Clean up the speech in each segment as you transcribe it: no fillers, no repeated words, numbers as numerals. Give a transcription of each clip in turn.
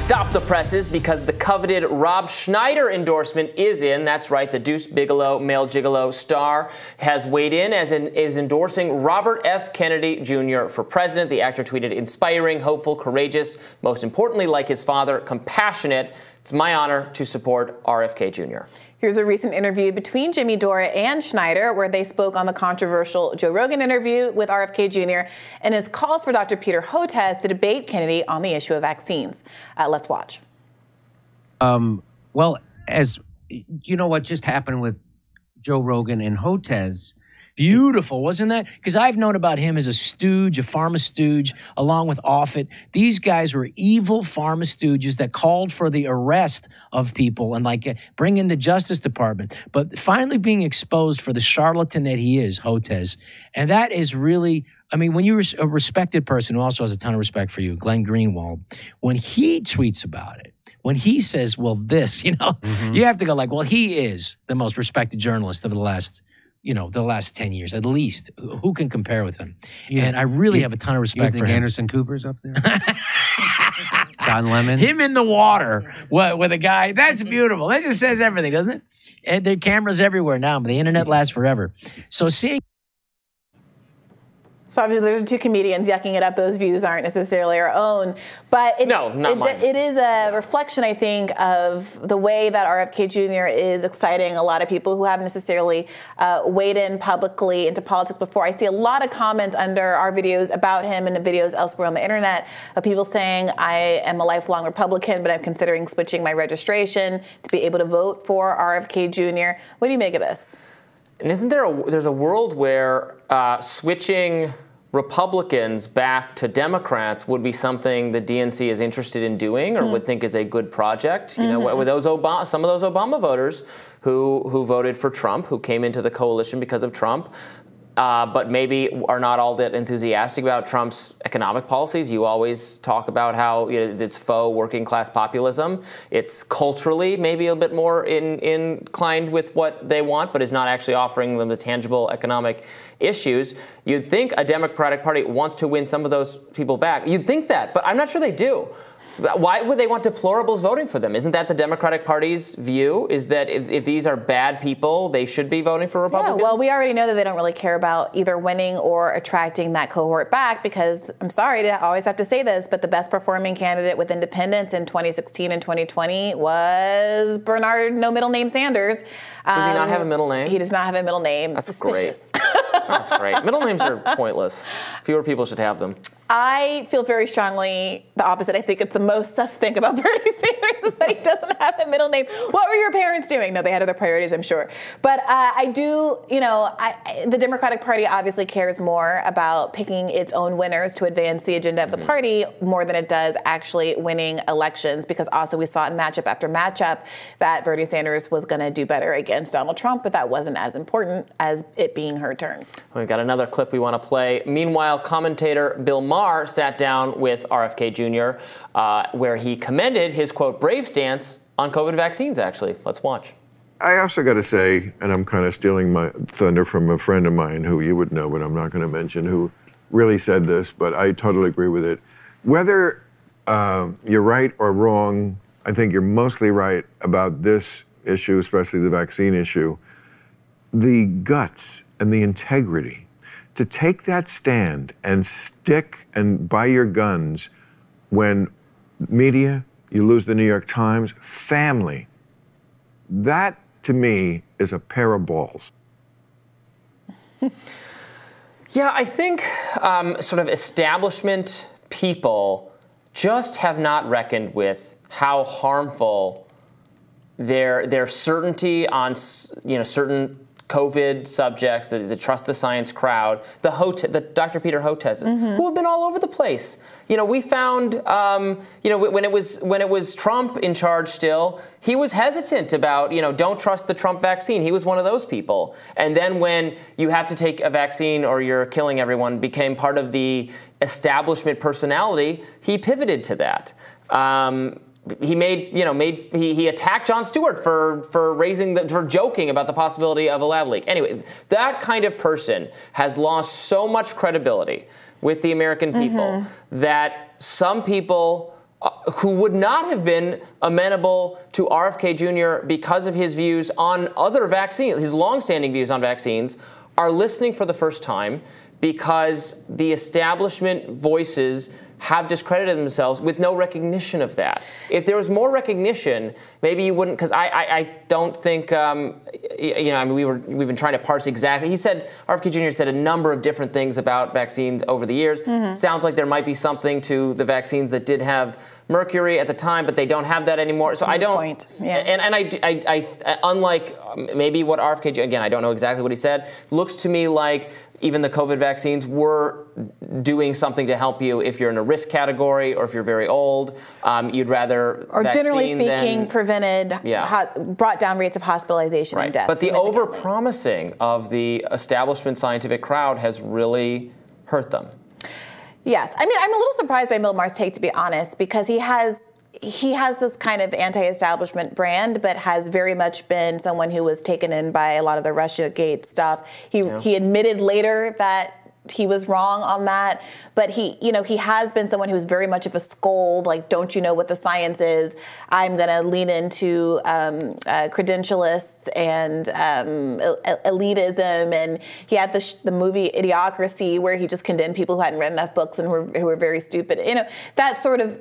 Stop the presses because the coveted Rob Schneider endorsement is in. That's right, the Deuce Bigalow, male gigolo star, has weighed in as is endorsing Robert F. Kennedy Jr. for president. The actor tweeted, "Inspiring, hopeful, courageous, most importantly, like his father, compassionate. It's my honor to support RFK Jr." Here's a recent interview between Jimmy Dore and Schneider where they spoke on the controversial Joe Rogan interview with RFK Jr. and his calls for Dr. Peter Hotez to debate Kennedy on the issue of vaccines. Let's watch. Well, as you know, what just happened with Joe Rogan and Hotez. Beautiful, wasn't that? Because I've known about him as a stooge, a pharma stooge, along with Offit. These guys were evil pharma stooges that called for the arrest of people and bring in the Justice Department. But finally being exposed for the charlatan that he is, Hotez. And that is really, I mean, when you're a respected person who also has a ton of respect for you, Glenn Greenwald, when he tweets about it, when he says, well, this, you have to go like, well, he is the most respected journalist of the last 10 years, at least. Who can compare with him? Yeah. And I really have a ton of respect for him. Anderson Cooper's up there? Don Lemon? Him in the water with a guy. That's beautiful. That just says everything, doesn't it? And there are cameras everywhere now, but the internet lasts forever. So seeing... So obviously there's two comedians yucking it up. Those views aren't necessarily our own. But it is a reflection, I think, of the way that RFK Jr. is exciting a lot of people who haven't necessarily weighed in publicly into politics before. I see a lot of comments under our videos about him and the videos elsewhere on the internet of people saying, I am a lifelong Republican, but I'm considering switching my registration to be able to vote for RFK Jr. What do you make of this? And isn't there's a world where switching Republicans back to Democrats would be something the DNC is interested in doing or would think is a good project? You know, with those some of those Obama voters who voted for Trump, who came into the coalition because of Trump, but maybe are not all that enthusiastic about Trump's economic policies. You always talk about how it's faux working class populism. It's culturally maybe a bit more inclined with what they want, but is not actually offering them the tangible economic issues. You'd think a Democratic Party wants to win some of those people back. You'd think that, but I'm not sure they do. Why would they want deplorables voting for them? Isn't that the Democratic Party's view, is that if these are bad people, they should be voting for Republicans? Yeah, well, we already know that they don't really care about either winning or attracting that cohort back because, I'm sorry to always have to say this, but the best performing candidate with independents in 2016 and 2020 was Bernard No Middle Name Sanders. Does he not have a middle name? He does not have a middle name. That's suspicious. Great. That's great. Middle names are pointless. Fewer people should have them. I feel very strongly the opposite. I think it's the most sus thing about Bernie Sanders is that he doesn't have a middle name. What were your parents doing? No, they had other priorities, I'm sure. But I do, the Democratic Party obviously cares more about picking its own winners to advance the agenda of the party more than it does actually winning elections, because also we saw in matchup after matchup that Bernie Sanders was going to do better against Donald Trump, but that wasn't as important as it being her turn. We've got another clip we want to play. Meanwhile, commentator Bill Maher sat down with RFK Jr., where he commended his, quote, brave stance on COVID vaccines, actually. Let's watch. I also got to say, and I'm kind of stealing my thunder from a friend of mine who you would know, but I'm not going to mention, who really said this, but I totally agree with it. Whether you're right or wrong, I think you're mostly right about this issue, especially the vaccine issue. The guts and the integrity to take that stand and stick and buy your guns when media, you lose the New York Times, family, that to me is a pair of balls. Yeah, I think sort of establishment people just have not reckoned with how harmful their certainty on certain COVID subjects, the trust the science crowd, the Dr. Peter Hotez's, who have been all over the place. We found, when it was Trump in charge still, he was hesitant about, don't trust the Trump vaccine. He was one of those people. And then when you have to take a vaccine or you're killing everyone, became part of the establishment personality, he pivoted to that. He attacked Jon Stewart for joking about the possibility of a lab leak. Anyway, that kind of person has lost so much credibility with the American people that some people who would not have been amenable to RFK Jr. because of his views on other vaccines, his longstanding views on vaccines, are listening for the first time because the establishment voices have discredited themselves with no recognition of that. If there was more recognition, maybe you wouldn't, because I don't think, I mean, we've been trying to parse exactly. He said, RFK Jr. said a number of different things about vaccines over the years. Sounds like there might be something to the vaccines that did have mercury at the time, but they don't have that anymore. So I don't, and I unlike maybe what RFK Jr., again, I don't know exactly what he said, looks to me like even the COVID vaccines were doing something to help you if you're in a risk category or if you're very old. You'd rather or generally speaking, prevented, brought down rates of hospitalization and death. But the over-promising of the establishment scientific crowd has really hurt them. Yes. I mean, I'm a little surprised by Bill Maher's take, to be honest, because he has this kind of anti-establishment brand, but has very much been someone who was taken in by a lot of the Russiagate stuff. He admitted later that he was wrong on that, but he has been someone who's very much of a scold, like, don't you know what the science is? I'm going to lean into credentialists and elitism, and he had the movie Idiocracy, where he just condemned people who hadn't read enough books and who were very stupid. You know, that sort of,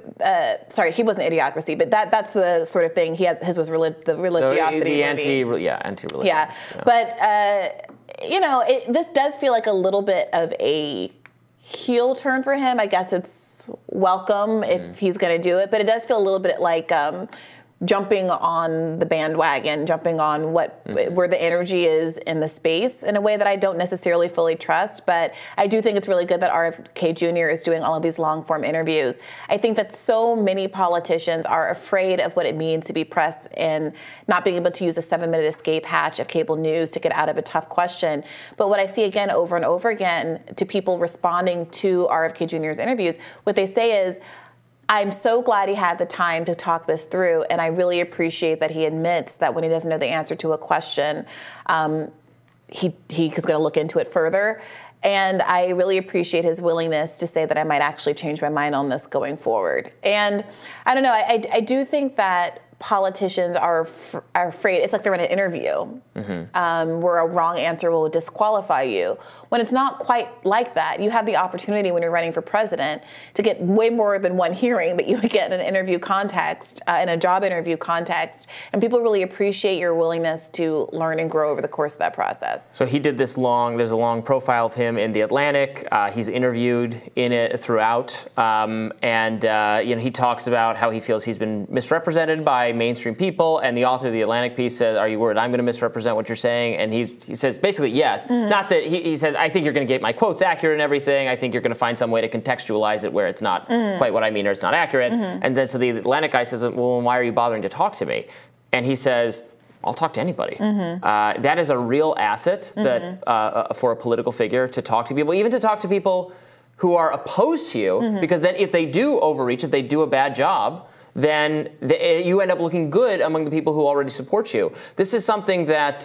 sorry, he wasn't Idiocracy, but that's the sort of thing he has. His was the religiosity movie. Anti-religion. Yeah, but this does feel like a little bit of a heel turn for him. I guess it's welcome if he's going to do it, but it does feel a little bit like jumping on the bandwagon, jumping on where the energy is in the space in a way that I don't necessarily fully trust. But I do think it's really good that RFK Jr. is doing all of these long-form interviews. I think that so many politicians are afraid of what it means to be pressed and not being able to use a 7-minute escape hatch of cable news to get out of a tough question. But what I see again over and over again to people responding to RFK Jr.'s interviews, what they say is, I'm so glad he had the time to talk this through, and I really appreciate that he admits that when he doesn't know the answer to a question, he's going to look into it further. And I really appreciate his willingness to say that I might actually change my mind on this going forward. And I don't know, I do think that politicians are afraid. It's like they're in an interview where a wrong answer will disqualify you. When it's not quite like that, you have the opportunity when you're running for president to get way more than one hearing that you would get in an interview context, in a job interview context. And people really appreciate your willingness to learn and grow over the course of that process. So he did this there's a long profile of him in The Atlantic. He's interviewed in it throughout. He talks about how he feels he's been misrepresented by mainstream people, and the author of The Atlantic piece says, are you worried I'm going to misrepresent what you're saying? And he says basically yes. Not that he says, I think you're going to get my quotes accurate and everything. I think you're going to find some way to contextualize it where it's not quite what I mean or it's not accurate. And then so the Atlantic guy says, well, why are you bothering to talk to me? And he says, I'll talk to anybody. That is a real asset that for a political figure to talk to people, even to talk to people who are opposed to you, because then if they do overreach, if they do a bad job, then you end up looking good among the people who already support you. This is something that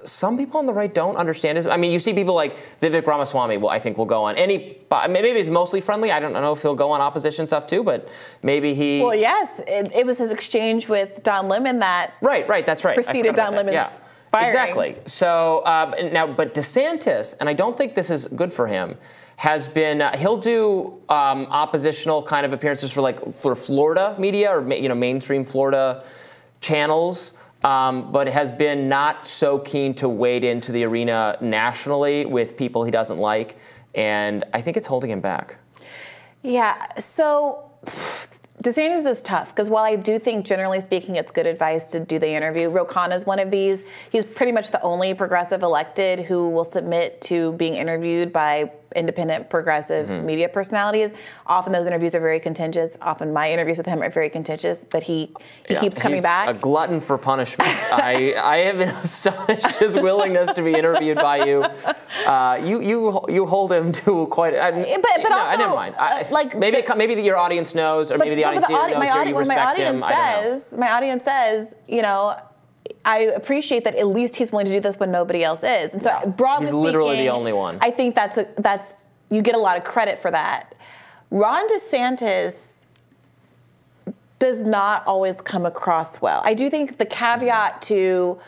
some people on the right don't understand. I mean, you see people like Vivek Ramaswamy, I think will go on maybe it's mostly friendly. I don't know if he'll go on opposition stuff too, but maybe he... Well, yes. It was his exchange with Don Lemon that... Right, that's right. Preceded Don Lemon's firing. Exactly. So, but DeSantis, and I don't think this is good for him, has been he'll do oppositional kind of appearances for Florida media or mainstream Florida channels, but has been not so keen to wade into the arena nationally with people he doesn't like, and I think it's holding him back. Yeah. So DeSantis is tough because while I do think, generally speaking, it's good advice to do the interview, Ro Khanna is one of these. He's pretty much the only progressive elected who will submit to being interviewed by independent progressive media personalities. Often those interviews are very contentious. Often my interviews with him are very contentious, but he keeps coming back. He's a glutton for punishment. I have been astonished his willingness to be interviewed by you. You hold him to quite. Never mind. Maybe your audience knows, or maybe the audience knows you respect him. My audience says, I appreciate that at least he's willing to do this when nobody else is. And so broadly speaking, he's literally the only one. I think that's you get a lot of credit for that. Ron DeSantis does not always come across well. I do think the caveat to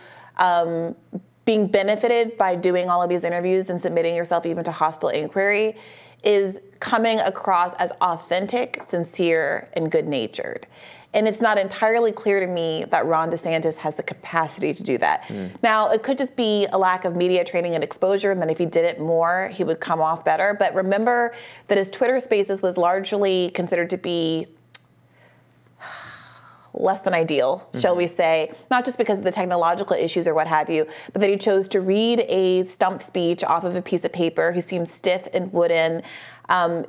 being benefited by doing all of these interviews and submitting yourself even to hostile inquiry is coming across as authentic, sincere, and good-natured. And it's not entirely clear to me that Ron DeSantis has the capacity to do that. Now, it could just be a lack of media training and exposure, and then if he did it more, he would come off better. But remember that his Twitter Spaces was largely considered to be less than ideal, shall we say, not just because of the technological issues or what have you, but that he chose to read a stump speech off of a piece of paper. He seemed stiff and wooden.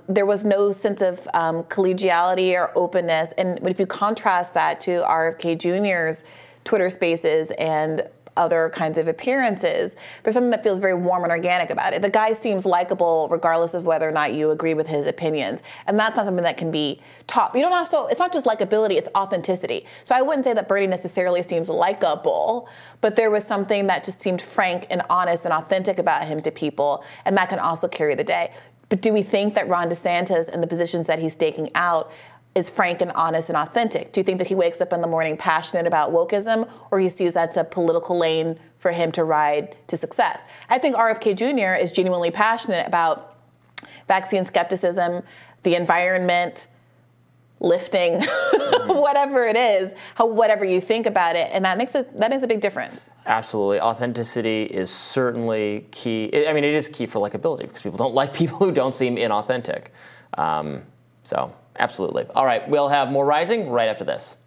There was no sense of collegiality or openness. And if you contrast that to RFK Jr.'s Twitter Spaces and other kinds of appearances, there's something that feels very warm and organic about it. The guy seems likable regardless of whether or not you agree with his opinions. And that's not something that can be taught. You don't also, it's not just likability, it's authenticity. So I wouldn't say that Bernie necessarily seems likable, but there was something that just seemed frank and honest and authentic about him to people, and that can also carry the day. But do we think that Ron DeSantis and the positions that he's staking out is frank and honest and authentic? Do you think that he wakes up in the morning passionate about wokeism, or he sees that's a political lane for him to ride to success? I think RFK Jr. is genuinely passionate about vaccine skepticism, the environment, lifting, whatever it is, whatever you think about it, and that is a big difference. Absolutely. Authenticity is certainly key. I mean, it is key for likability because people don't like people who don't seem inauthentic. So absolutely. All right, we'll have more Rising right after this.